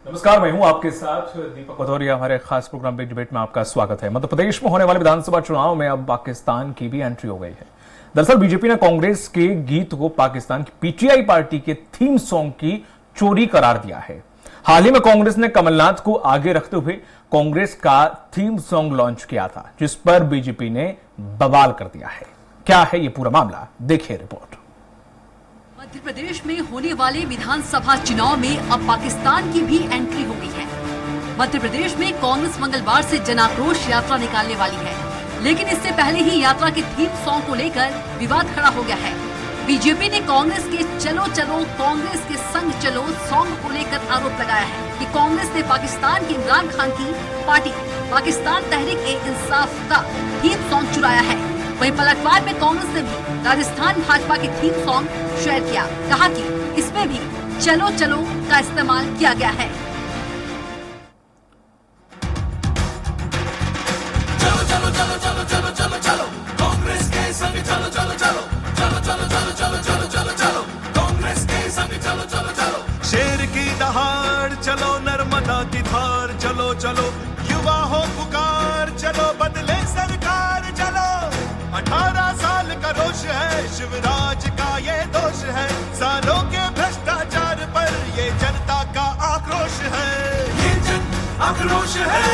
नमस्कार, मैं हूं आपके साथ दीपक पथौरिया। हमारे खास प्रोग्राम बिग डिबेट में आपका स्वागत है। मध्य प्रदेश में होने वाले विधानसभा चुनाव में अब पाकिस्तान की भी एंट्री हो गई है। दरअसल बीजेपी ने कांग्रेस के गीत को पाकिस्तान की पीटीआई पार्टी के थीम सॉन्ग की चोरी करार दिया है। हाल ही में कांग्रेस ने कमलनाथ को आगे रखते हुए कांग्रेस का थीम सॉन्ग लॉन्च किया था, जिस पर बीजेपी ने बवाल कर दिया है। क्या है ये पूरा मामला, देखिए रिपोर्ट। मध्य प्रदेश में होने वाले विधानसभा चुनाव में अब पाकिस्तान की भी एंट्री हो गई है। मध्य प्रदेश में कांग्रेस मंगलवार से जन आक्रोश यात्रा निकालने वाली है, लेकिन इससे पहले ही यात्रा के थीम सॉन्ग को लेकर विवाद खड़ा हो गया है। बीजेपी ने कांग्रेस के चलो चलो कांग्रेस के संग चलो सॉन्ग को लेकर आरोप लगाया है कि कांग्रेस ने पाकिस्तान के इमरान खान की पार्टी पाकिस्तान तहरीक-ए-इंसाफ का थीम सॉन्ग चुराया है। वहीं पलटवार में कांग्रेस ने भी राजस्थान भाजपा के थीम सॉन्ग शेयर किया, कहा कि इसमें भी चलो चलो का इस्तेमाल किया गया है। चलो चलो चलो चलो चलो चलो चलो कांग्रेस के संग चलो चलो चलो चलो चलो चलो चलो चलो चलो चलो कांग्रेस के संग चलो चलो चलो शेर की दहाड़ चलो नर्मदा की धार चलो चलो युवा हो पुकार चलो बदले सरकार चलो 18 साल का रोष है शिवराज का ये दोष है सालों के भ्रष्टाचार पर ये जनता का आक्रोश है ये जन आक्रोश है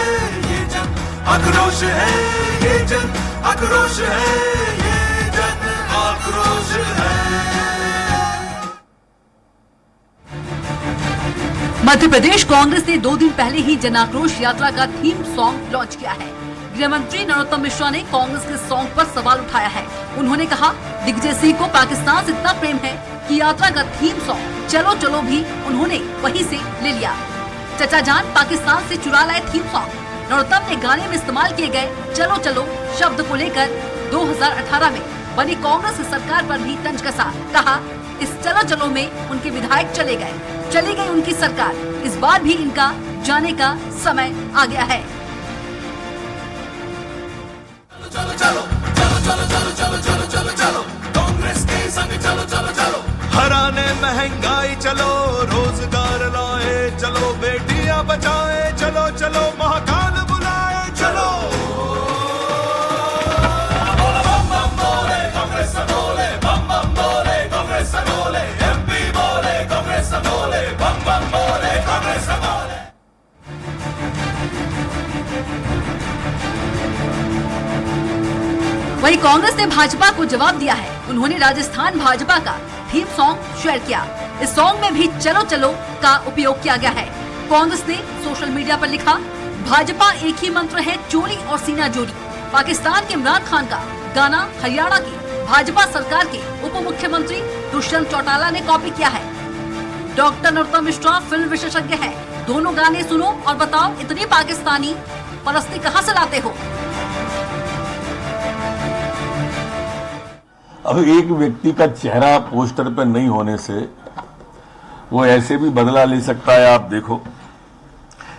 ये जन आक्रोश है ये जन आक्रोश है ये जन आक्रोश है। मध्य प्रदेश कांग्रेस ने 2 दिन पहले ही जन आक्रोश यात्रा का थीम सॉन्ग लॉन्च किया है। गृह मंत्री नरोत्तम मिश्रा ने कांग्रेस के सॉन्ग पर सवाल उठाया है। उन्होंने कहा, दिग्विजय सिंह को पाकिस्तान से इतना प्रेम है कि यात्रा का थीम सॉन्ग चलो चलो भी उन्होंने वहीं से ले लिया। चचा जान पाकिस्तान से चुरा लाए थीम सॉन्ग। नरोत्तम ने गाने में इस्तेमाल किए गए चलो चलो शब्द को लेकर 2018 में बनी कांग्रेस सरकार पर भी तंज कसा। कहा, इस चलो चलो में उनके विधायक चले गए, चली गई उनकी सरकार। इस बार भी इनका जाने का समय आ गया है। चलो चलो चलो चलो चलो चलो चलो चलो चलो कांग्रेस के संग चलो चलो चलो हराने महंगाई चलो रोजगार लाए चलो बेटियां बचाए चलो चलो महाकाल बुलाए चलो बम बम बोले कांग्रेस बोले बम बम बोले कांग्रेस बोले एमपी बोले कांग्रेस बोले बम बम बोले कांग्रेस बोले। वहीं कांग्रेस ने भाजपा को जवाब दिया है। उन्होंने राजस्थान भाजपा का थीम सॉन्ग शेयर किया। इस सॉन्ग में भी चलो चलो का उपयोग किया गया है। कांग्रेस ने सोशल मीडिया पर लिखा, भाजपा एक ही मंत्र है चोरी और सीना जोड़ी। पाकिस्तान के इमरान खान का गाना हरियाणा की भाजपा सरकार के उप मुख्यमंत्री दुष्यंत चौटाला ने कॉपी किया है। डॉक्टर नरोत्तम मिश्रा फिल्म विशेषज्ञ है। दोनों गाने सुनो और बताओ, इतनी पाकिस्तानी परस्ती कहाँ से लाते हो। अब एक व्यक्ति का चेहरा पोस्टर पर नहीं होने से वो ऐसे भी बदला ले सकता है। आप देखो,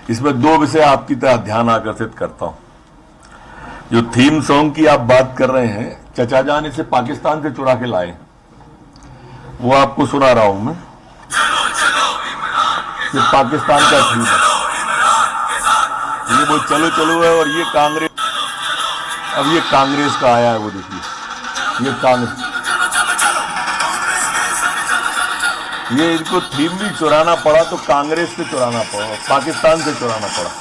इसमें 2 विषय आपकी तरह ध्यान आकर्षित करता हूं। जो थीम सॉन्ग की आप बात कर रहे हैं, चचा जान इसे पाकिस्तान से चुरा के लाए, वो आपको सुना रहा हूं मैं। ये पाकिस्तान का थीम है, ये वो चलो चलो है और ये कांग्रेस, अब ये कांग्रेस का आया है। वो देखिए, ये कांग्रेस, ये इनको थीम भी चुराना पड़ा तो कांग्रेस से चुराना पड़ा, पाकिस्तान से चुराना पड़ा।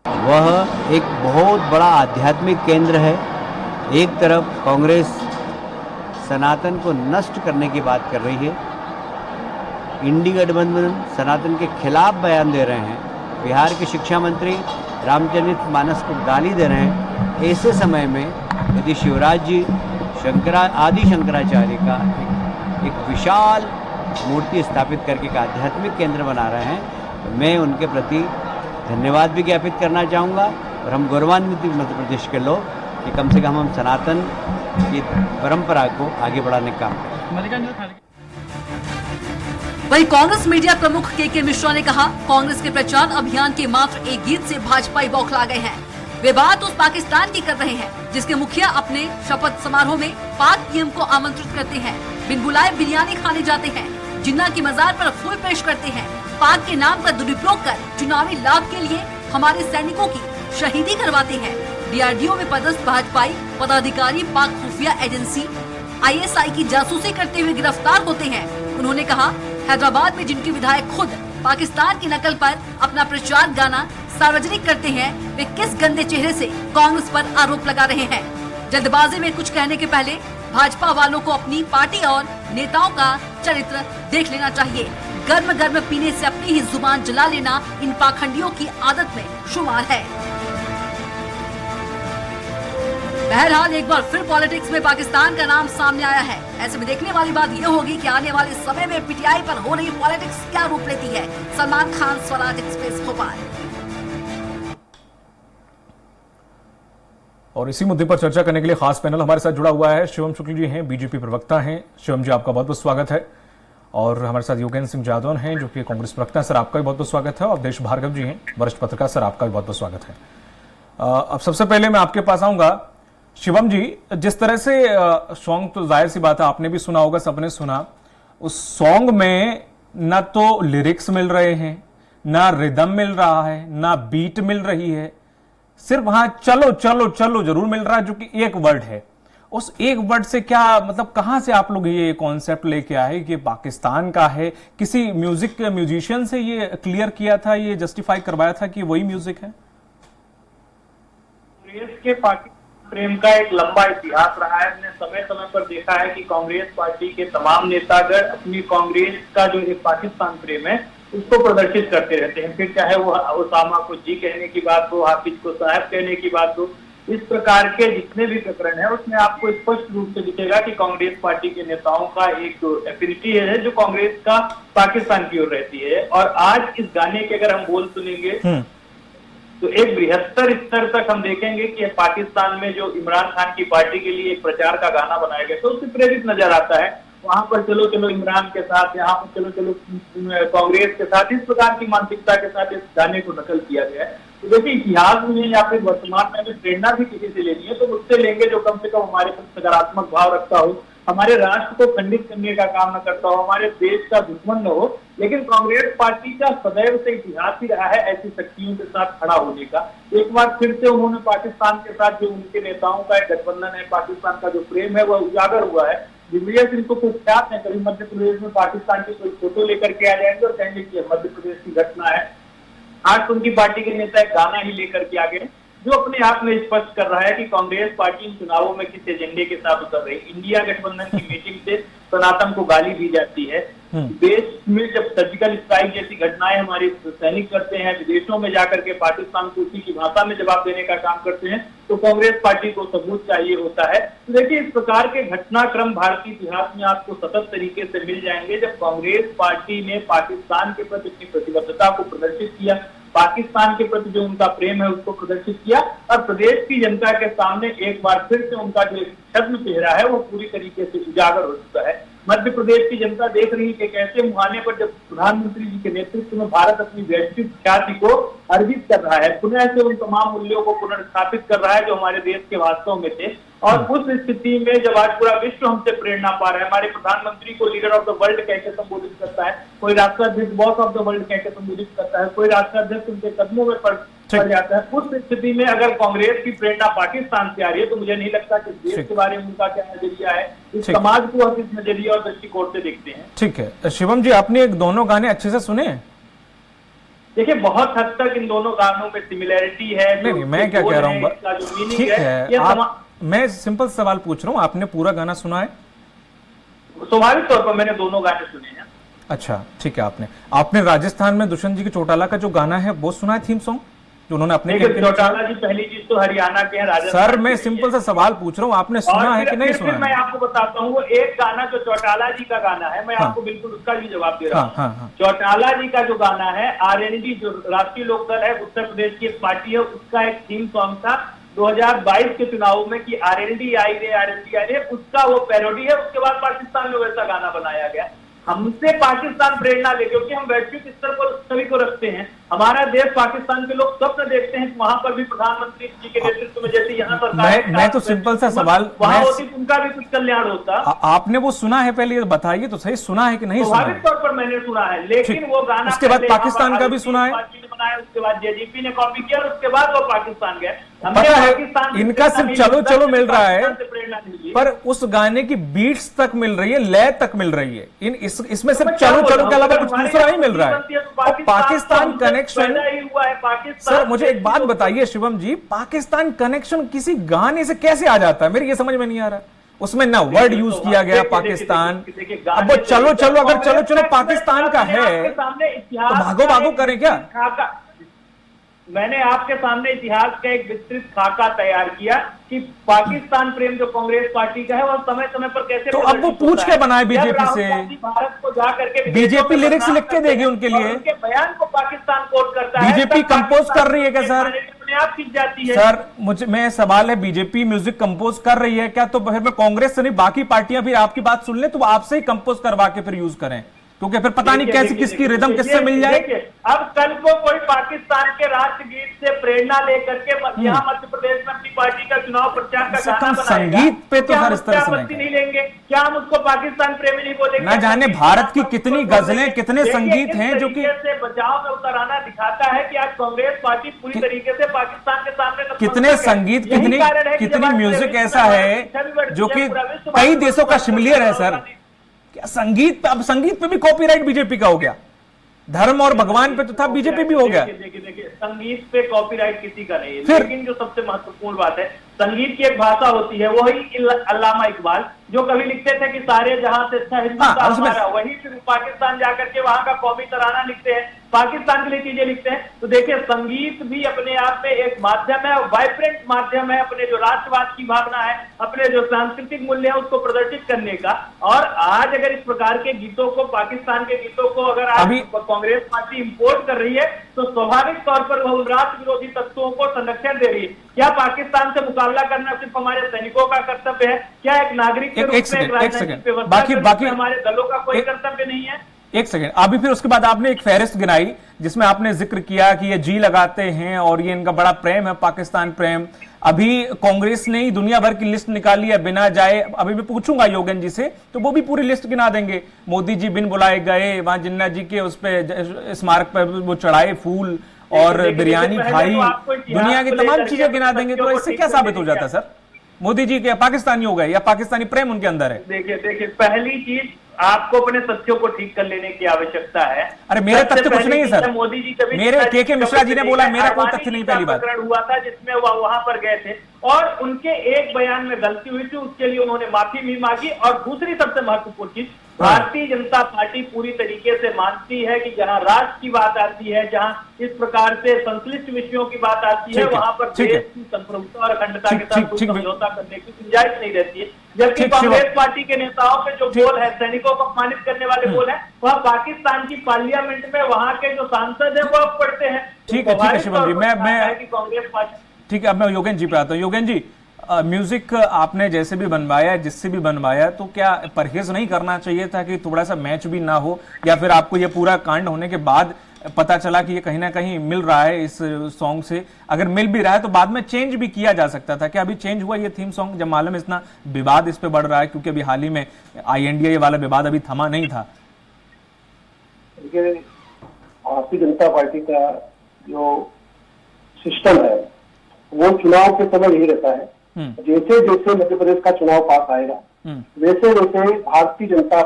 वह एक बहुत बड़ा आध्यात्मिक केंद्र है। एक तरफ कांग्रेस सनातन को नष्ट करने की बात कर रही है, इंडी गठबंधन सनातन के खिलाफ बयान दे रहे हैं, बिहार के शिक्षा मंत्री रामचरित मानस को गाली दे रहे हैं। ऐसे समय में यदि शिवराज जी आदि शंकराचार्य का एक विशाल मूर्ति स्थापित करके एक आध्यात्मिक केंद्र बना रहे हैं, तो मैं उनके प्रति धन्यवाद भी ज्ञापित करना चाहूँगा। और हम गौरवान्वित मध्य प्रदेश के लोग कि कम से कम हम सनातन की परंपरा को आगे बढ़ाने का काम करें। वहीं कांग्रेस मीडिया प्रमुख के मिश्रा ने कहा, कांग्रेस के प्रचार अभियान के मात्र एक गीत से भाजपाई बौखला गए हैं। वे बात उस पाकिस्तान की कर रहे हैं जिसके मुखिया अपने शपथ समारोह में पाक पीएम को आमंत्रित करते हैं, बिन बुलाए बिरयानी खाने जाते हैं, जिन्ना की मजार पर फूल पेश करते हैं, पाक के नाम का दुरुपयोग कर चुनावी लाभ के लिए हमारे सैनिकों की शहीदी करवाते हैं। डीआरडीओ में पदस्थ भाजपाई पदाधिकारी पाक खुफिया एजेंसी ISI की जासूसी करते हुए गिरफ्तार होते हैं। उन्होंने कहा, हैदराबाद में जिनके विधायक खुद पाकिस्तान की नकल पर अपना प्रचार गाना सार्वजनिक करते हैं, वे किस गंदे चेहरे से कांग्रेस पर आरोप लगा रहे हैं। जल्दबाजी में कुछ कहने के पहले भाजपा वालों को अपनी पार्टी और नेताओं का चरित्र देख लेना चाहिए। गर्म गर्म पीने से अपनी ही जुबान जला लेना इन पाखंडियों की आदत में शुमार है। बहरहाल एक बार फिर पॉलिटिक्स में पाकिस्तान का नाम सामने आया है। ऐसे में देखने वाली बात यह होगी कि आने वाले समय में PTI पर हो रही पॉलिटिक्स क्या रूप लेती है। सलमान खान, स्वराज एक्सप्रेस, भोपाल। और इसी मुद्दे पर चर्चा करने के लिए खास पैनल हमारे साथ जुड़ा हुआ है। शिवम शुक्ल जी हैं, बीजेपी प्रवक्ता हैं। शिवम जी, आपका बहुत बहुत स्वागत है। और हमारे साथ योगेंद्र सिंह जादव हैं, जो कि कांग्रेस प्रवक्ता हैं। सर, आपका भी बहुत बहुत स्वागत है। और देश भार्गव जी हैं, वरिष्ठ पत्रकार। सर, आपका भी बहुत बहुत स्वागत है। अब सबसे पहले मैं आपके पास आऊंगा। शिवम जी, जिस तरह से सॉन्ग, तो जाहिर सी बात है आपने भी सुना होगा, सबने सुना। उस सॉन्ग में ना तो लिरिक्स मिल रहे हैं, ना रिदम मिल रहा है, ना बीट मिल रही है, सिर्फ हाँ चलो चलो चलो जरूर मिल रहा है, जो कि एक वर्ड है। उस एक वर्ड से क्या मतलब, कहां से आप लोग ये कॉन्सेप्ट लेके आए कि पाकिस्तान का है? किसी म्यूजिशियन से ये क्लियर किया था, ये जस्टिफाई करवाया था कि वही म्यूजिक है? कांग्रेस के पाकिस्तान प्रेम का एक लंबा इतिहास रहा है। हमने समय समय पर देखा है कि कांग्रेस पार्टी के तमाम नेतागण अपनी कांग्रेस का जो एक पाकिस्तान प्रेम है उसको प्रदर्शित करते रहते हैं। फिर चाहे वो ओसामा को जी कहने की बात हो, हाफिज को साहब कहने की बात हो, इस प्रकार के जितने भी प्रकरण है उसमें आपको स्पष्ट रूप से दिखेगा कि कांग्रेस पार्टी के नेताओं का एक जो एफिनिटी है, जो कांग्रेस का पाकिस्तान की ओर रहती है। और आज इस गाने के अगर हम बोल सुनेंगे तो एक बृहत्तर स्तर तक हम देखेंगे कि पाकिस्तान में जो इमरान खान की पार्टी के लिए एक प्रचार का गाना बनाया गया, तो उससे प्रेरित नजर आता है। वहां पर चलो चलो इमरान के साथ, यहाँ पर चलो चलो कांग्रेस के साथ, इस प्रकार की मानसिकता के साथ इस गाने को नकल किया गया है। तो देखिए, इतिहास में या फिर वर्तमान में प्रेरणा भी किसी से लेनी है तो मुझसे लेंगे जो कम से कम हमारे प्रति सकारात्मक भाव रखता हो, हमारे राष्ट्र को खंडित करने का काम न करता हो, हमारे देश का दुश्मन न हो। लेकिन कांग्रेस पार्टी का सदैव से इतिहास ही रहा है ऐसी शक्तियों के साथ खड़ा होने का। एक बार फिर से उन्होंने पाकिस्तान के साथ जो उनके नेताओं का एक गठबंधन है, पाकिस्तान का जो प्रेम है वह उजागर हुआ है। दिग्विजय सिंह को कुख्यात है, कभी मध्य प्रदेश में पाकिस्तान की कोई फोटो लेकर के आ जाएंगे और कहेंगे कि मध्य प्रदेश की घटना है। आज उनकी पार्टी के नेता एक गाना ही लेकर के आ गए, जो अपने आप में स्पष्ट कर रहा है कि कांग्रेस पार्टी इन चुनावों में किस एजेंडे के साथ उतर रही। इंडिया गठबंधन की मीटिंग से सनातन को गाली दी जाती है। देश में जब सर्जिकल स्ट्राइक जैसी घटनाएं हमारे सैनिक करते हैं, विदेशों में जाकर के पाकिस्तान को उसी की भाषा में जवाब देने का काम करते हैं, तो कांग्रेस पार्टी को सबूत चाहिए होता है। तो देखिए, इस प्रकार के घटनाक्रम भारतीय इतिहास में आपको सतत तरीके से मिल जाएंगे। जब कांग्रेस पार्टी ने पाकिस्तान के प्रति अपनी प्रतिबद्धता को प्रदर्शित किया, पाकिस्तान के प्रति जो उनका प्रेम है उसको प्रदर्शित किया, और प्रदेश की जनता के सामने एक बार फिर से उनका जो छद्म चेहरा है वो पूरी तरीके से उजागर हो चुका है। मध्य प्रदेश की जनता देख रही है कि कैसे मुहाने पर जब प्रधानमंत्री जी के नेतृत्व में भारत अपनी वैश्विक ख्याति को अर्जित कर रहा है, पुनः से उन तमाम मूल्यों को पुनर्स्थापित कर रहा है जो हमारे देश के वास्तव में थे। और उस स्थिति में जब आज पूरा विश्व हमसे प्रेरणा पा रहा है, हमारे प्रधानमंत्री को लीडर ऑफ द वर्ल्ड कहकर संबोधित करता है, कोई राष्ट्राध्यक्ष बॉस ऑफ द वर्ल्ड कहकर संबोधित करता है, कोई राष्ट्राध्यक्ष उनके कदमों में पड़ जाता है। उस स्थिति में अगर कांग्रेस की प्रेरणा पाकिस्तान से आ रही है तो मुझे नहीं लगता कि देश के बारे में उनका क्या नजरिया है, इस समाज को हम किस नजरिया और दृष्टिकोण से देखते हैं। ठीक है शिवम जी, आपने एक दोनों गाने अच्छे से सुने? देखिए, बहुत हद तक इन दोनों गानों में सिमिलैरिटी है। नहीं, मैं क्या कह रहा हूँ, ठीक है, मैं सिंपल सवाल पूछ रहा हूँ, आपने पूरा गाना सुना है? स्वाभाविक तौर पर मैंने दोनों गाने सुने हैं। अच्छा, ठीक है। आपने राजस्थान में दुष्यंत जी के चौटाला का जो गाना है वो सुना है, थीम सॉन्ग जो उन्होंने अपने? चौटाला जी पहली चीज तो हरियाणा के हैं, राजस्थान। सर, मैं सिंपल सा सवाल पूछ रहा हूँ, आपने सुना है कि नहीं सुना? मैं आपको बताता हूँ, वो एक गाना जो चौटाला जी का गाना है, मैं आपको बिल्कुल उसका भी जवाब दे रहा हूँ। चौटाला जी का जो गाना है, RND जो राष्ट्रीय लोकदल है, उत्तर प्रदेश की एक पार्टी है, उसका एक थीम सॉन्ग था 2022 के चुनाव में कि RND आई रे, RND आई रे, उसका वो पैरोडी है। उसके बाद पाकिस्तान में वैसा गाना बनाया गया। हमसे पाकिस्तान प्रेरणा ले, क्योंकि हम वैश्विक स्तर पर सभी को रखते हैं। हमारा देश पाकिस्तान के लोग स्वप्न देखते हैं कि वहां पर भी प्रधानमंत्री जी के नेतृत्व में जैसे यहाँ सरकार मैं तो सिंपल सा सवाल वहां होती तो उनका भी कुछ कल्याण होता। आपने वो सुना है, पहले ये बताइए तो सही, सुना है कि नहीं सुना है? स्वाभाविक तौर पर मैंने सुना है, लेकिन वो गाना उसके बाद पाकिस्तान का भी सुना है, पार्टी ने बनाया, उसके बाद जेजेपी ने कॉपी किया और उसके बाद वो पाकिस्तान गए। पता है इनका सिर्फ चलो चलो मिल रहा है, पर उस गाने की बीट्स तक मिल रही है, लय तक मिल रही है। इसमें सिर्फ चलो चलो के अलावा कुछ दूसरा नहीं मिल रहा है। और पाकिस्तान कनेक्शन, सर मुझे एक बात बताइए शिवम जी, पाकिस्तान कनेक्शन किसी गाने से कैसे आ जाता है? मेरी ये समझ में नहीं आ रहा। उसमें ना वर्ड यूज किया गया पाकिस्तान। अब वो चलो चलो, अगर चलो चलो पाकिस्तान का है तो भागो भागो करें क्या? मैंने आपके सामने इतिहास का एक विस्तृत खाका तैयार किया कि पाकिस्तान प्रेम जो कांग्रेस पार्टी का है वो समय समय पर कैसे, तो अब वो पूछ के बनाए बीजेपी से, भारत को जा करके बीजेपी लिरिक्स लिख के देगी उनके लिए, उनके बयान को पाकिस्तान कोट करता है। बीजेपी कंपोज कर रही है क्या सर? अपने आप खींच जाती है सर। मैं सवाल है, बीजेपी म्यूजिक कंपोज कर रही है क्या? तो फिर मैं कांग्रेस से नहीं, बाकी पार्टियां भी आपकी बात सुन ले तो आपसे ही कंपोज करवा के फिर यूज करें, क्योंकि फिर पता नहीं कैसी किसकी रिदम किससे मिल जाए। अब कल को कोई पाकिस्तान के राष्ट्रगीत से प्रेरणा लेकर के यहाँ मध्य प्रदेश में अपनी पार्टी का चुनाव प्रचार का गाना बनाएगा, संगीत पे तो हर इस तरह से नहीं लेंगे क्या? हम उसको पाकिस्तान प्रेमी नहीं बोलेंगे? ना जाने भारत की कितनी गजलें, कितने संगीत हैं जो कि बचाव में उतर आना दिखाता है कि आज कांग्रेस पार्टी पूरी तरीके से पाकिस्तान के सामने कितने संगीत, कितनी म्यूजिक ऐसा है जो कि कई देशों का सिमिलियर है सर। क्या संगीत पे, अब संगीत पे भी कॉपीराइट बीजेपी का हो गया, धर्म और भगवान पे तो था, बीजेपी भी हो गया। देखिए संगीत पे कॉपीराइट किसी का नहीं है, फिर लेकिन जो सबसे महत्वपूर्ण बात है, संगीत की एक भाषा होती है, वही अल्लामा इकबाल जो कभी लिखते थे कि सारे जहां से अच्छा हिंदुस्तान हमारा, वही फिर पाकिस्तान जाकर के वहां का कौमी तराना लिखते हैं, पाकिस्तान के लिए चीजें लिखते हैं। तो देखिए संगीत भी अपने आप में एक माध्यम है, वाइब्रेंट माध्यम है, अपने जो राष्ट्रवाद की भावना है, अपने जो सांस्कृतिक मूल्य है उसको प्रदर्शित करने का। और आज अगर इस प्रकार के गीतों को, पाकिस्तान के गीतों को अगर आज कांग्रेस पार्टी इंपोर्ट कर रही है तो स्वाभाविक तौर पर वह राष्ट्र विरोधी तत्वों को संरक्षण दे रही है। क्या पाकिस्तान से मुकाबला करना सिर्फ हमारे सैनिकों का कर्तव्य है? क्या एक नागरिक के रूप में एक राजनीतिक व्यवस्था बाकी हमारे दलों का कोई कर्तव्य नहीं है? एक सेकंड, अभी फिर उसके बाद आपने एक फहरिस्त गिनाई जिसमें आपने जिक्र किया कि ये जी लगाते हैं और ये इनका बड़ा प्रेम है, पाकिस्तान प्रेम। अभी कांग्रेस ने ही दुनिया भर की लिस्ट निकाली है बिना जाए। अभी मैं पूछूंगा योगेन जी से तो वो भी पूरी लिस्ट गिना देंगे। मोदी जी बिन बुलाए गए, वहां जिन्ना जी के उस पे स्मारक पर वो चढ़ाए फूल और बिरयानी खाई, दुनिया की तमाम चीजें गिना देंगे। तो इससे क्या साबित हो जाता है सर? मोदी जी के पाकिस्तानी हो गए या पाकिस्तानी प्रेम उनके अंदर है? देखिए पहली चीज आपको अपने तथ्यों को ठीक कर लेने की आवश्यकता है। अरे मेरे तथ्य कुछ नहीं है सर, मोदी जी कभी मेरे के मिश्रा जी ने बोला, मेरा कोई तथ्य नहीं। पहली बात हुआ था जिसमें वह वहां पर गए थे और उनके एक बयान में गलती हुई थी, उसके लिए उन्होंने माफी भी मांगी। और दूसरी सबसे महत्वपूर्ण चीज, भारतीय जनता पार्टी पूरी तरीके से मानती है कि जहां राष्ट्र की बात आती है, जहां इस प्रकार से संश्लिष्ट विषयों की बात आती है, वहां पर देश की संप्रभुता और अखंडता के साथ कोई समझौता करने की गुंजाइश नहीं रहती है। जबकि कांग्रेस पार्टी के नेताओं के जो बोल है, सैनिकों को अपमानित करने वाले बोल है, वह पाकिस्तान की पार्लियामेंट में वहां के जो सांसद है वो पढ़ते हैं। ठीक है शिवम जी, मैं कांग्रेस पार्टी, ठीक है, अब मैं योगेन जी पे आता हूँ। योगेन जी, म्यूजिक आपने जैसे भी बनवाया, जिससे भी बनवाया, तो क्या परहेज नहीं करना चाहिए था कि थोड़ा सा मैच भी ना हो? या फिर आपको ये पूरा कांड होने के बाद पता चला कि ये कहीं ना कहीं मिल रहा है इस सॉन्ग से? अगर मिल भी रहा है तो बाद में चेंज भी किया जा सकता था। क्या अभी चेंज हुआ ये थीम सॉन्ग, जब मालूम इतना विवाद इस पे बढ़ रहा है? क्योंकि अभी हाल ही में INDA वाला विवाद अभी थमा नहीं था। भारतीय जनता पार्टी का जो सिस्टम है वो चुनाव के समय यही रहता है, जैसे जैसे मध्य प्रदेश का चुनाव पास आएगा वैसे वैसे भारतीय जनता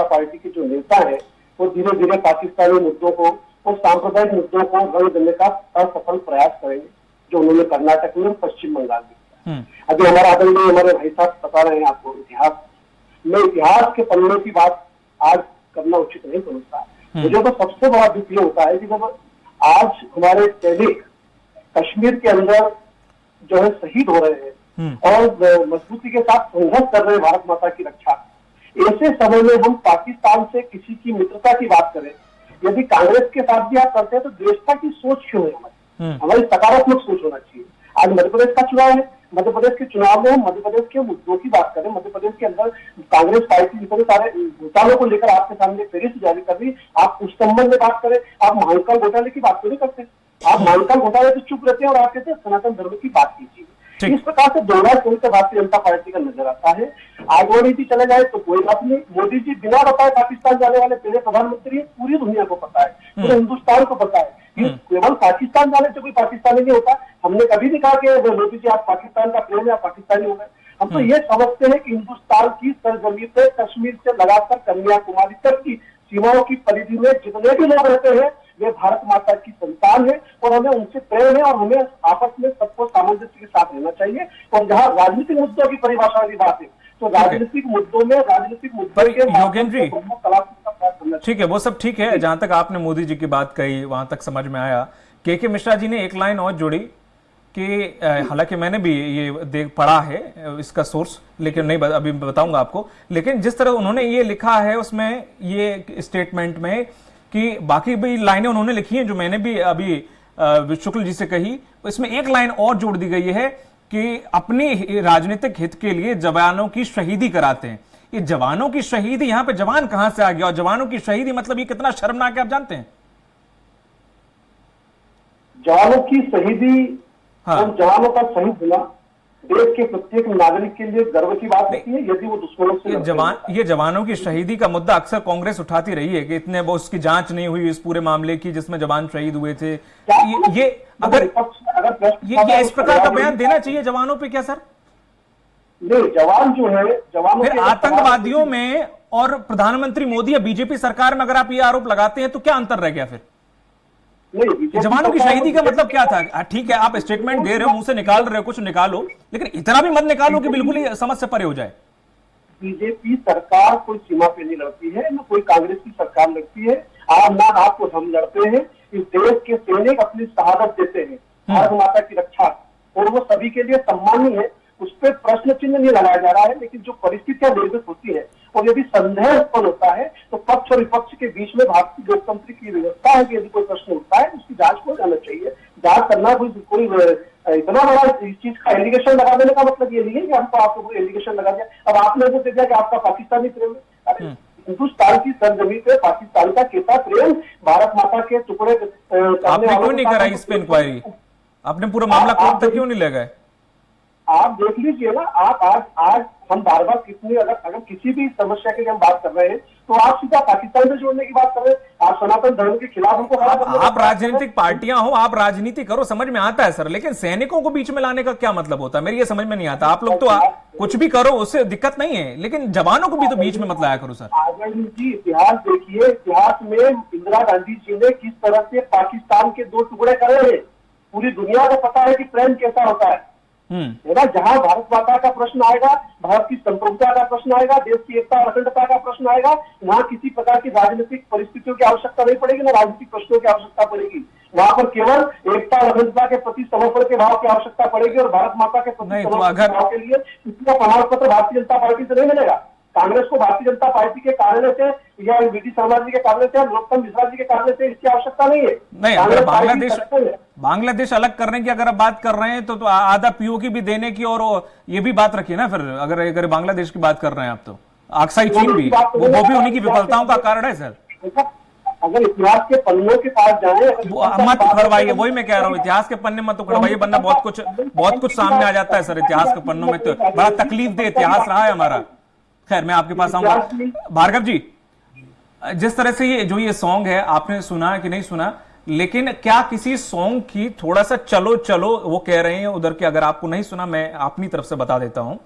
पार्टी के जो नेता है वो धीरे धीरे पाकिस्तानी मुद्दों को और सांप्रदायिक मुद्दों को रंग देने का असफल प्रयास करेंगे, जो उन्होंने कर्नाटक में पश्चिम बंगाल में किया। अभी हमारे भाई साहब बता रहे हैं आपको इतिहास के पन्ने की बात आज करना उचित नहीं समझता। मुझे तो सबसे बड़ा दुख ये होता है कि जब आज हमारे सैनिक कश्मीर के अंदर जो है शहीद हो रहे हैं और मजबूती के साथ संघर्ष कर रहे हैं भारत माता की रक्षा, ऐसे समय में हम पाकिस्तान से किसी की मित्रता की बात करें, यदि कांग्रेस के साथ भी आप करते हैं तो देशता की सोच क्यों है? हमारी सकारात्मक सोच होना चाहिए। आज मध्य प्रदेश का चुनाव है, मध्य प्रदेश के चुनाव में हम मध्य प्रदेश के मुद्दों की बात करें। मध्य प्रदेश के अंदर कांग्रेस पार्टी इतने सारे घोटालों को लेकर आपके सामने फेरिस्त जारी कर रही, आप उस संबंध में बात करें, आप महाकाल घोटाले की बात नहीं करते। आप महाकाल घोटाले से चुप रहते हैं और आप कहते हैं सनातन धर्म की बात कीजिए। इस प्रकार से दोहरा चरित्र भारतीय जनता पार्टी का नजर आता है। आगे नीति चले जाए तो कोई बात नहीं, मोदी जी बिना बताए पाकिस्तान जाने वाले पहले प्रधानमंत्री है, पूरी दुनिया को पता है, पूरे हिंदुस्तान को पता है कि केवल पाकिस्तान जाने से कोई पाकिस्तानी नहीं होता। हमने कभी नहीं कहा कि मोदी जी आप पाकिस्तान का प्रेम या पाकिस्तानी हो गए। हम तो ये समझते हैं कि हिंदुस्तान की सरजमीन से कश्मीर से लगाकर कन्याकुमारी तक की सीमाओं की परिधि में जितने भी लोग रहते हैं वे भारत माता की संतान है और हमें उनसे प्रेम है और हमें आपस में सबको सामंजस्य के साथ रहना चाहिए। और जहां राजनीतिक मुद्दों की परिभाषा वाली बात है तो राजनीतिक मुद्दों में राजनीतिक मुद्दों के योगेंद्र जी, ठीक है, वो सब ठीक है। जहां तक आपने मोदी जी की बात कही वहां तक समझ में आया। के मिश्रा जी ने एक लाइन और जोड़ी कि हालांकि मैंने भी ये पढ़ा है इसका सोर्स, लेकिन नहीं अभी बताऊंगा आपको। लेकिन जिस तरह उन्होंने ये लिखा है उसमें ये स्टेटमेंट में कि बाकी भी लाइनें उन्होंने लिखी हैं जो मैंने भी अभी शुक्ल जी से कही, इसमें एक लाइन और जोड़ दी गई है कि अपनी राजनीतिक हित के लिए जवानों की शहीदी कराते हैं। ये जवानों की शहीदी, यहां पे जवान कहां से आ गया और जवानों की शहीदी मतलब ये कितना शर्मनाक है आप जानते हैं? जवानों की शहीदी और जवानों का शहीद होना देश के प्रत्येक नागरिक के लिए गर्व की बात होती है। यदि वो दुश्मनों से ये जवानों की शहीदी का मुद्दा अक्सर कांग्रेस उठाती रही है कि इतने वो उसकी जांच नहीं हुई इस पूरे मामले की जिसमें जवान शहीद हुए थे। ये अगर ये इस प्रकार का बयान देना चाहिए जवानों पे क्या सर? नहीं, जवान जो है जवानों फिर आतंकवादियों में और प्रधानमंत्री मोदी या बीजेपी सरकार में अगर आप ये आरोप लगाते हैं तो क्या अंतर रह गया? फिर जवानों की शहीदी का मतलब क्या था? ठीक है, आप स्टेटमेंट दे रहे हो, मुंह से निकाल रहे हो, कुछ निकालो, लेकिन इतना भी मत निकालो कि बिल्कुल ही समझ से परे हो जाए। बीजेपी सरकार कोई सीमा पे नहीं लड़ती है, न कोई कांग्रेस की सरकार लड़ती है। ना आपको हम लड़ते हैं। इस देश के सैनिक अपनी शहादत देते हैं भारत माता की रक्षा, और वो सभी के लिए सम्मानीय है। उस पर प्रश्न चिन्ह नहीं लगाया जा रहा है। लेकिन जो परिस्थितियां निर्मित होती है और यदि संदेह उत्पन्न होता है तो पक्ष और विपक्ष के बीच में भारतीय लोकतंत्र की व्यवस्था है कि यदि कोई प्रश्न उठता है उसकी जांच हो जाना चाहिए। जांच करना कोई इतना बड़ा इस चीज का एलिगेशन लगा देने का मतलब ये नहीं है कि हमको आपको कोई एलिगेशन लगा दिया। अब आपने वो दिया कि आपका पाकिस्तानी प्रेम है। अरे हिंदुस्तान की सरजमीन पे पाकिस्तान का कैसा प्रेम, भारत माता के टुकड़े आपने क्यों नहीं करा इस पे इंक्वायरी? आपने पूरा मामला कोर्ट तक क्यों नहीं ले गए? आप देख लीजिए ना, आप आज हम बार बार कितनी अगर किसी भी समस्या की हम बात कर रहे हैं तो आप सीधा पाकिस्तान से जोड़ने की बात कर रहे हैं। आप सनातन धर्म के खिलाफ हमको आप राजनीतिक पार्टियां हो, आप राजनीति करो, समझ में आता है सर, लेकिन सैनिकों को बीच में लाने का क्या मतलब होता है? मेरी ये समझ में नहीं आता। आप लोग तो कुछ भी करो, उससे दिक्कत नहीं है, लेकिन जवानों को भी तो बीच में मत लाया करो सर। जी इतिहास देखिए, इतिहास में इंदिरा गांधी जी ने किस तरह से पाकिस्तान के दो टुकड़े करे हैं। पूरी दुनिया को पता है कि प्रेम कैसा होता है। जहां भारत माता का प्रश्न आएगा, भारत की संप्रभुता का प्रश्न आएगा, देश की एकता और अखंडता का प्रश्न आएगा, वहां किसी प्रकार की राजनीतिक परिस्थितियों की आवश्यकता नहीं पड़ेगी, ना राजनीतिक प्रश्नों की आवश्यकता पड़ेगी। वहां पर केवल एकता और अखंडता के प्रति समर्पण के भाव की आवश्यकता पड़ेगी और भारत माता के प्रति समर्पण के भाव के लिए इसका प्रमाण पत्र भारतीय जनता पार्टी से नहीं मिलेगा। कांग्रेस को भारतीय जनता पार्टी के कारण से या वीडी शर्मा जी के कारण से, नरोत्तम मिश्रा जी के कारण से इसकी आवश्यकता नहीं है। नहीं, अगर बांग्लादेश अलग करने की अगर आप बात कर रहे हैं तो आधा पीओके भी देने की और ये भी बात रखिए ना। फिर अगर बांग्लादेश की बात कर रहे हैं आप तो अक्साई चीन भी वो भी उन्हीं की विफलताओं का कारण है सर। अगर इतिहास के पन्नों के पास जाए मत उखड़वाइए, वही मैं कह रहा हूँ, इतिहास के पन्ने मत उखड़वाइए, वरना बहुत कुछ सामने आ जाता है सर। इतिहास के पन्नों में तो बड़ा तकलीफ दे इतिहास रहा है हमारा। खैर, मैं आपके पास आऊंगा। भार्गव जी, जिस तरह से ये सॉन्ग है, आपने सुना कि नहीं सुना, लेकिन क्या किसी सॉन्ग की थोड़ा सा चलो चलो वो कह रहे हैं उधर के, अगर आपको नहीं सुना मैं अपनी तरफ से बता देता हूं।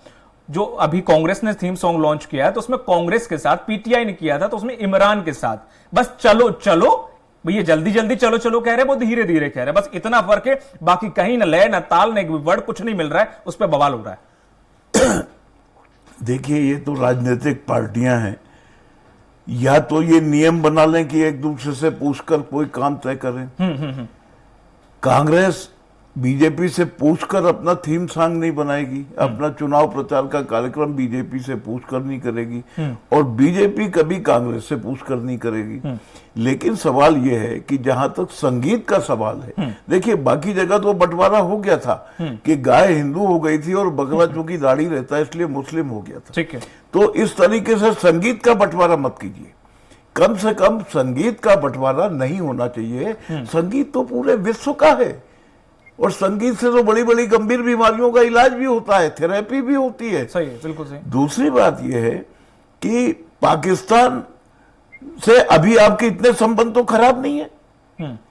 जो अभी कांग्रेस ने थीम सॉन्ग लॉन्च किया है तो उसमें कांग्रेस के साथ, पीटीआई ने किया था तो उसमें इमरान के साथ बस चलो चलो, भैया जल्दी जल्दी चलो चलो कह रहे हैं, वो धीरे धीरे कह रहे हैं, बस इतना फर्क है। बाकी कहीं न लय न ताल न वर्ड कुछ नहीं मिल रहा है, उस पर बवाल हो रहा है। देखिए, ये तो राजनीतिक पार्टियां हैं, या तो ये नियम बना लें कि एक दूसरे से पूछकर कोई काम तय करें। कांग्रेस बीजेपी से पूछकर अपना थीम सॉन्ग नहीं बनाएगी, अपना चुनाव प्रचार का कार्यक्रम बीजेपी से पूछकर नहीं करेगी, और बीजेपी कभी कांग्रेस से पूछकर नहीं करेगी। लेकिन सवाल यह है कि जहां तक संगीत का सवाल है, देखिए बाकी जगह तो बंटवारा हो गया था कि गाय हिंदू हो गई थी और बकरा चूंकि दाढ़ी रहता है इसलिए मुस्लिम हो गया था। ठीक है, तो इस तरीके से संगीत का बंटवारा मत कीजिए, कम से कम संगीत का बंटवारा नहीं होना चाहिए। संगीत तो पूरे विश्व का है और संगीत से तो बड़ी बड़ी गंभीर बीमारियों का इलाज भी होता है, थेरेपी भी होती है। सही है, बिल्कुल सही। दूसरी बात यह है कि पाकिस्तान से अभी आपके इतने संबंध तो खराब नहीं है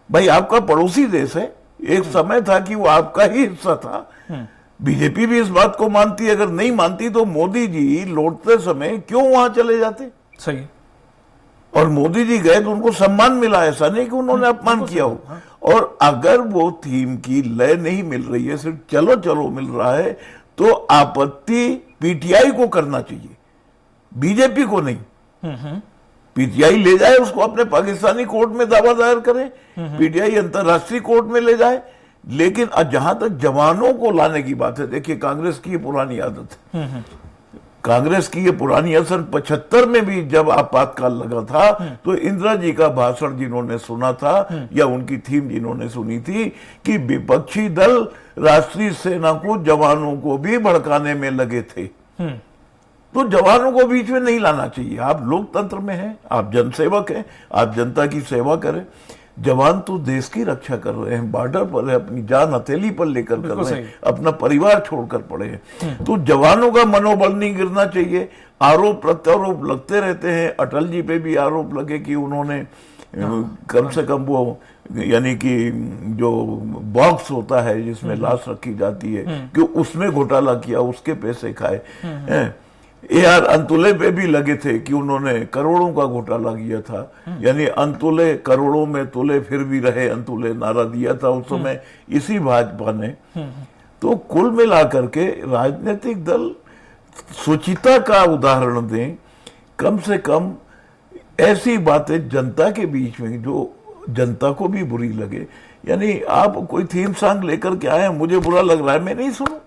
भाई, आपका पड़ोसी देश है। एक समय था कि वो आपका ही हिस्सा था। बीजेपी भी इस बात को मानती है, अगर नहीं मानती तो मोदी जी लौटते समय क्यों वहां चले जाते। सही। और मोदी जी गए तो उनको सम्मान मिला, ऐसा नहीं कि उन्होंने अपमान किया हो। और अगर वो थीम की लय नहीं मिल रही है, सिर्फ चलो चलो मिल रहा है, तो आपत्ति पीटीआई को करना चाहिए, बीजेपी को नहीं। पीटीआई ले जाए उसको, अपने पाकिस्तानी कोर्ट में दावा दायर करे, पीटीआई अंतर्राष्ट्रीय कोर्ट में ले जाए। लेकिन जहां तक जवानों को लाने की बात है, देखिए कांग्रेस की ये पुरानी आदत है, कांग्रेस की ये पुरानी सन 75 में भी जब आपातकाल लगा था तो इंदिरा जी का भाषण जिन्होंने सुना था या उनकी थीम जिन्होंने सुनी थी कि विपक्षी दल राष्ट्रीय सेना को, जवानों को भी भड़काने में लगे थे। तो जवानों को बीच में नहीं लाना चाहिए। आप लोकतंत्र में हैं, आप जनसेवक हैं, आप जनता की सेवा करें। जवान तो देश की रक्षा कर रहे हैं, बॉर्डर पर है, अपनी जान हथेली पर लेकर कर रहे हैं, अपना परिवार छोड़कर पड़े हैं। तो जवानों का मनोबल नहीं गिरना चाहिए। आरोप प्रत्यारोप लगते रहते हैं, अटल जी पे भी आरोप लगे कि उन्होंने कम से कम वो यानी कि जो बॉक्स होता है जिसमें लाश रखी जाती है कि उसमें घोटाला किया, उसके पैसे खाए। AR अंतुले पे भी लगे थे कि उन्होंने करोड़ों का घोटाला किया था, यानी अंतुले करोड़ों में तुले फिर भी रहे अंतुले नारा दिया था उस समय इसी भाजपा ने। तो कुल मिलाकर के राजनीतिक दल सुचिता का उदाहरण दें, कम से कम ऐसी बातें जनता के बीच में जो जनता को भी बुरी लगे। यानी आप कोई थीम सॉन्ग लेकर के आए, मुझे बुरा लग रहा है, मैं नहीं सुनूं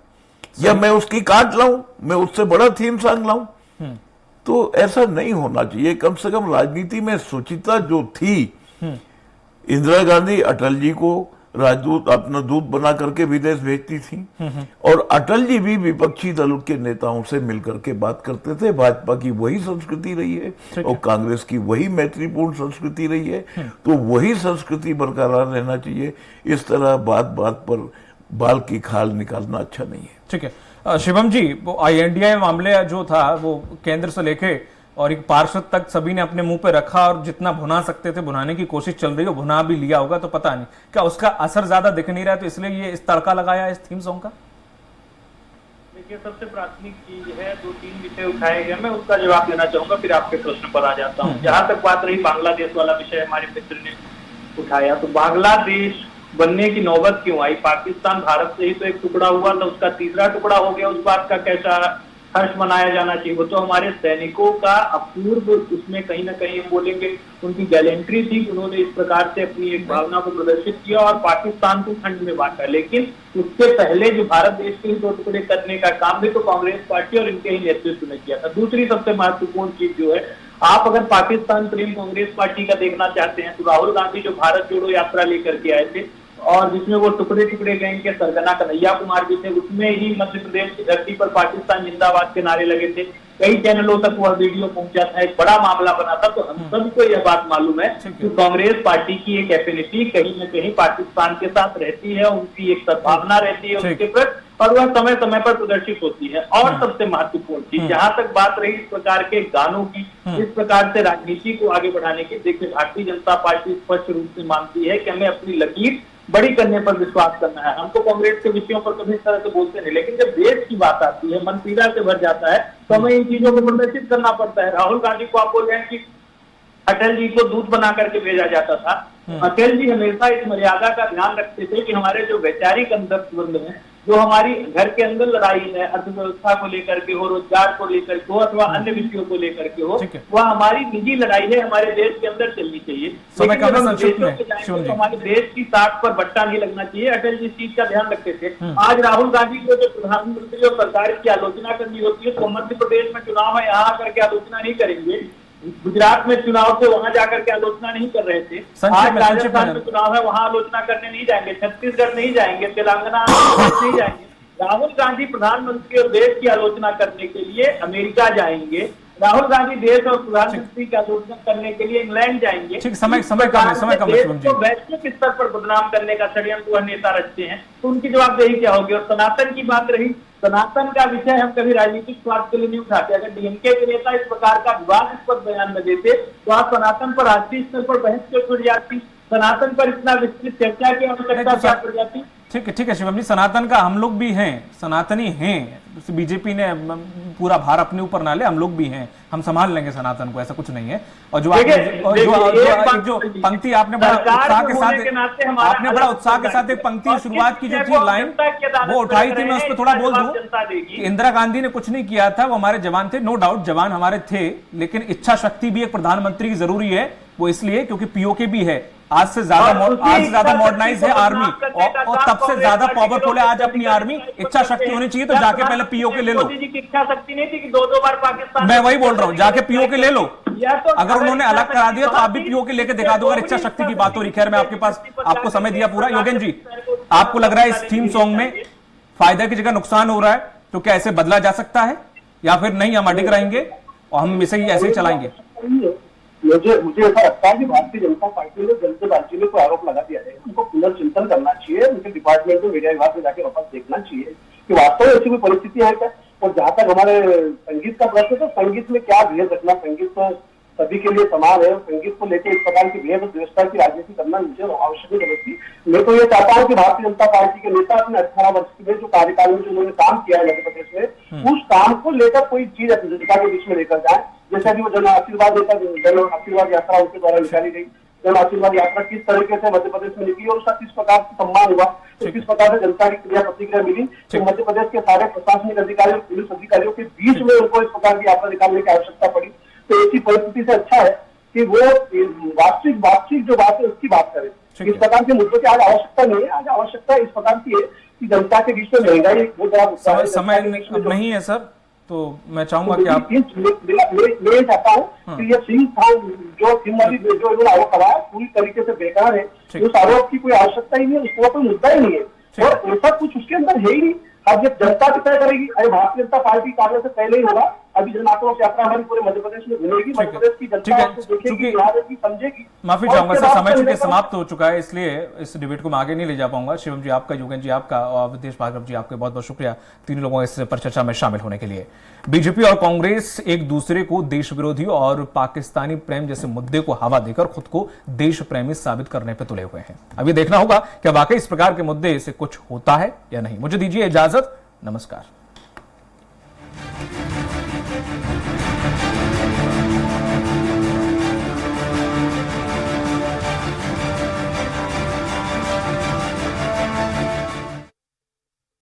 या मैं उसकी काट लाऊं, मैं उससे बड़ा थीम सॉन्ग लाऊं, तो ऐसा नहीं होना चाहिए। कम से कम राजनीति में सुचिता जो थी, इंदिरा गांधी अटल जी को राजदूत, अपना दूत बना करके विदेश भेजती थी, और अटल जी भी विपक्षी दल के नेताओं से मिलकर के बात करते थे। भाजपा की वही संस्कृति रही है और कांग्रेस की वही मैत्रीपूर्ण संस्कृति रही है, तो वही संस्कृति बरकरार रहना चाहिए। इस तरह बात बात पर बाल की खाल निकालना अच्छा नहीं है। ठीक है शिवम जी, वो INDI मामले जो था वो केंद्र से लेके और एक पार्षद तक सभी ने अपने मुंह पे रखा और जितना भुना सकते थे भुनाने की कोशिश चल रही है, भुना भी लिया होगा, तो पता नहीं क्या उसका असर ज्यादा दिख नहीं रहा है, तो इसलिए ये इस तड़का लगाया इस थीम सॉन्ग का। देखिए सबसे प्राथमिक चीज है, 2-3 विषय उठाए गए, मैं उसका जवाब देना चाहूंगा, फिर आपके प्रश्न पर आ जाता हूँ। जहां तक बात रही बांग्लादेश वाला विषय हमारे मित्र ने उठाया, तो बांग्लादेश बनने की नौबत क्यों आई? पाकिस्तान भारत से ही तो एक टुकड़ा हुआ था, उसका तीसरा टुकड़ा हो गया, उस बात का कैसा हर्ष मनाया जाना चाहिए? वो तो हमारे सैनिकों का अपूर्व, उसमें कहीं ना कहीं हम बोलेंगे उनकी गैलेंट्री थी, उन्होंने इस प्रकार से अपनी एक भावना को प्रदर्शित किया और पाकिस्तान को खंड में बांटा। लेकिन उससे पहले जो भारत देश के ही 2 टुकड़े करने का काम भी तो कांग्रेस पार्टी और इनके ही नेतृत्व ने किया था। दूसरी सबसे महत्वपूर्ण चीज जो है, आप अगर पाकिस्तान प्रेम कांग्रेस पार्टी का देखना चाहते हैं तो राहुल गांधी जो भारत जोड़ो यात्रा लेकर के आए थे और जिसमें वो टुकड़े टुकड़े गैंग के सरगना कन्हैया कुमार भी थे, उसमें ही मध्य प्रदेश की धरती पर पाकिस्तान जिंदाबाद के नारे लगे थे, कई चैनलों तक वह वीडियो पहुंचा था, एक बड़ा मामला बना था। तो हम सबको यह बात मालूम है कि कांग्रेस पार्टी की एक एफिनिटी कहीं न कहीं पाकिस्तान के साथ रहती है, उनकी एक सद्भावना रहती है उसके प्रति, और वह समय समय पर प्रदर्शित होती है। और सबसे महत्वपूर्ण चीज, जहां तक बात रही इस प्रकार के गानों की, इस प्रकार से राजनीति को आगे बढ़ाने की, देखिए भारतीय जनता पार्टी स्पष्ट रूप से मानती है कि हमें अपनी लकीर बड़ी करने पर विश्वास करना है। हम तो कांग्रेस के विषयों पर कभी इस तरह से बोलते नहीं, लेकिन जब देश की बात आती है, मन पीड़ा से भर जाता है, तो हमें इन चीजों को प्रदर्शित करना पड़ता है। राहुल गांधी को आप बोल रहे हैं कि अटल जी को दूत बना करके भेजा जाता था, अटल जी हमेशा इस मर्यादा का ध्यान रखते थे कि हमारे जो वैचारिक अंतर्संबंध है, जो हमारी घर के अंदर लड़ाई है, अर्थव्यवस्था को लेकर के हो, रोजगार को लेकर के हो, अथवा अन्य विषयों को लेकर के हो, वह हमारी निजी लड़ाई है, हमारे देश के अंदर चलनी चाहिए। तो हमारे देश की साख पर बट्टा नहीं लगना चाहिए। अटल जी इस चीज का ध्यान रखते थे। आज राहुल गांधी को जो प्रधानमंत्री और सरकार की आलोचना करनी होती है, तो मध्य प्रदेश में चुनाव है, यहाँ आकर के आलोचना नहीं करेंगे। गुजरात में चुनाव थे, वहां जाकर के आलोचना नहीं कर रहे थे। आज राजस्थान में चुनाव है, वहां आलोचना करने नहीं जाएंगे, छत्तीसगढ़ नहीं जाएंगे, तेलंगाना नहीं जाएंगे। राहुल गांधी प्रधानमंत्री और देश की आलोचना करने के लिए अमेरिका जाएंगे। राहुल गांधी देश और प्रधानमंत्री की आलोचना करने के लिए इंग्लैंड जाएंगे। ठीक, समय कम है। वैश्विक स्तर पर बदनाम करने का षड्यंत्र वह नेता रचते हैं, तो उनकी जवाबदेही क्या होगी। और सनातन की बात रही, सनातन का विषय हम कभी राजनीतिक स्वार्थ के लिए नहीं उठाते। अगर डीएमके के नेता इस प्रकार का विवादास्पद बयान न देते तो आज सनातन पर राष्ट्रीय स्तर पर बहस क्यों छुड़ जाती, सनातन पर इतना विस्तृत चर्चा की आवश्यकता क्या पड़ जाती। ठीक है शिवम जी, सनातन का हम लोग भी हैं, सनातनी हैं। बीजेपी ने पूरा भार अपने ऊपर ना ले, हम लोग भी हैं, हम संभाल लेंगे सनातन को, ऐसा कुछ नहीं है। और जो जो पंक्ति आपने बड़ा उत्साह के साथ एक पंक्ति शुरुआत की जो थी लाइन वो उठाई थी, मैं उस पर थोड़ा बोल दूं कि इंदिरा गांधी ने कुछ नहीं किया था, वो हमारे जवान थे। नो डाउट जवान हमारे थे, लेकिन इच्छा शक्ति भी एक प्रधानमंत्री की जरूरी है। वो इसलिए क्योंकि पीओके भी है, आज से ज्यादा मॉडर्नाइज है आर्मी, और तब से ज्यादा पावरफुल है आज अपनी आर्मी। इच्छा शक्ति होनी चाहिए, तो जाके पहले पीओके ले लो। मोदी जी की इच्छा शक्ति नहीं थी कि 2-2 बार पाकिस्तान, मैं वही बोल रहा हूँ, जाके पीओके ले लो। अगर उन्होंने अलग करा दिया तो आप भी पीओके लेके दिखा दो, अगर इच्छा शक्ति की बात हो रही। खैर, मैं आपके पास आपको समय दिया पूरा। योगेंद्र जी, आपको लग रहा है इस थीम सॉन्ग में फायदे की जगह नुकसान हो रहा है, तो क्या ऐसे बदला जा सकता है, या फिर नहीं हम अडिग रहेंगे और हम इसे ऐसे ही चलाएंगे? मुझे ऐसा लगता है कि भारतीय जनता पार्टी ने जल्दबाजी में कोई आरोप लगा दिया है। उनको पुनर्चिंतन करना चाहिए, उनके डिपार्टमेंट में, मीडिया विभाग में जाकर वापस देखना चाहिए कि वास्तव में ऐसी कोई परिस्थिति है क्या। और जहां तक हमारे संगीत का प्रश्न है, तो संगीत में क्या भेद रखना, संगीत तो सभी के लिए समान है। संगीत को लेकर इस प्रकार की भेद व्यवस्था की राजनीति करना मुझे आवश्यक नहीं लगती। मैं तो ये चाहता हूँ कि भारतीय जनता पार्टी के नेता अपने 18 वर्ष में जो कार्यकाल में जो उन्होंने काम किया है मध्य प्रदेश में, उस काम को लेकर कोई चीज जनता के बीच में लेकर जाए। जैसा कि वो जन आशीर्वाद यात्रा उनके द्वारा निकाली गई, जन आशीर्वाद यात्रा किस तरीके से मध्य प्रदेश में निकली और उसका किस प्रकार से सम्मान हुआ, तो किस प्रकार से जनता की क्रिया प्रतिक्रिया मिली, तो मध्य प्रदेश के सारे प्रशासनिक अधिकारियों, पुलिस अधिकारियों के बीच में उनको इस प्रकार की यात्रा निकालने की आवश्यकता पड़ी। तो ऐसी परिस्थिति से अच्छा है कि वो वास्तविक जो बात है उसकी बात करें। इस प्रकार के मुद्दों की आज आवश्यकता नहीं है। आज आवश्यकता इस प्रकार की है कि जनता के बीच में महंगाई बहुत बड़ा समय नहीं है सर, तो मैं चाहूंगा कि आप मैं चाहता हूँ कि ये सिंह था जो सिंह वाली जो इन्होंने आरोप लगाया पूरी तरीके से बेकार है। उस आरोप की कोई आवश्यकता ही नहीं है, उसका कोई मुद्दा ही नहीं है और ऐसा कुछ उसके अंदर है ही नहीं। अब ये जनता भी तय करेगी। अरे भारतीय जनता पार्टी कार्य से पहले ही होगा। अभी जन आक्रोश यात्रा हमारी पूरे मध्य प्रदेश में घूमेगी, मध्य प्रदेश की जनता देखेगी, समझेगी। माफी चाहूंगा सर, समय चूंकि समाप्त हो चुका है, इसलिए इस डिबेट को मैं आगे नहीं ले जा पाऊंगा। शिवम जी आपका, योगेंद्र जी आपका और विदेश भार्गव जी आपका बहुत बहुत शुक्रिया, तीनों लोगों इस पर चर्चा में शामिल होने के लिए। बीजेपी और कांग्रेस एक दूसरे को देश विरोधी और पाकिस्तानी प्रेम जैसे मुद्दे को हवा देकर खुद को देश प्रेमी साबित करने पर तुले हुए हैं। अब ये देखना होगा कि वाकई इस प्रकार के मुद्दे से कुछ होता है या नहीं। मुझे दीजिए इजाजत, नमस्कार।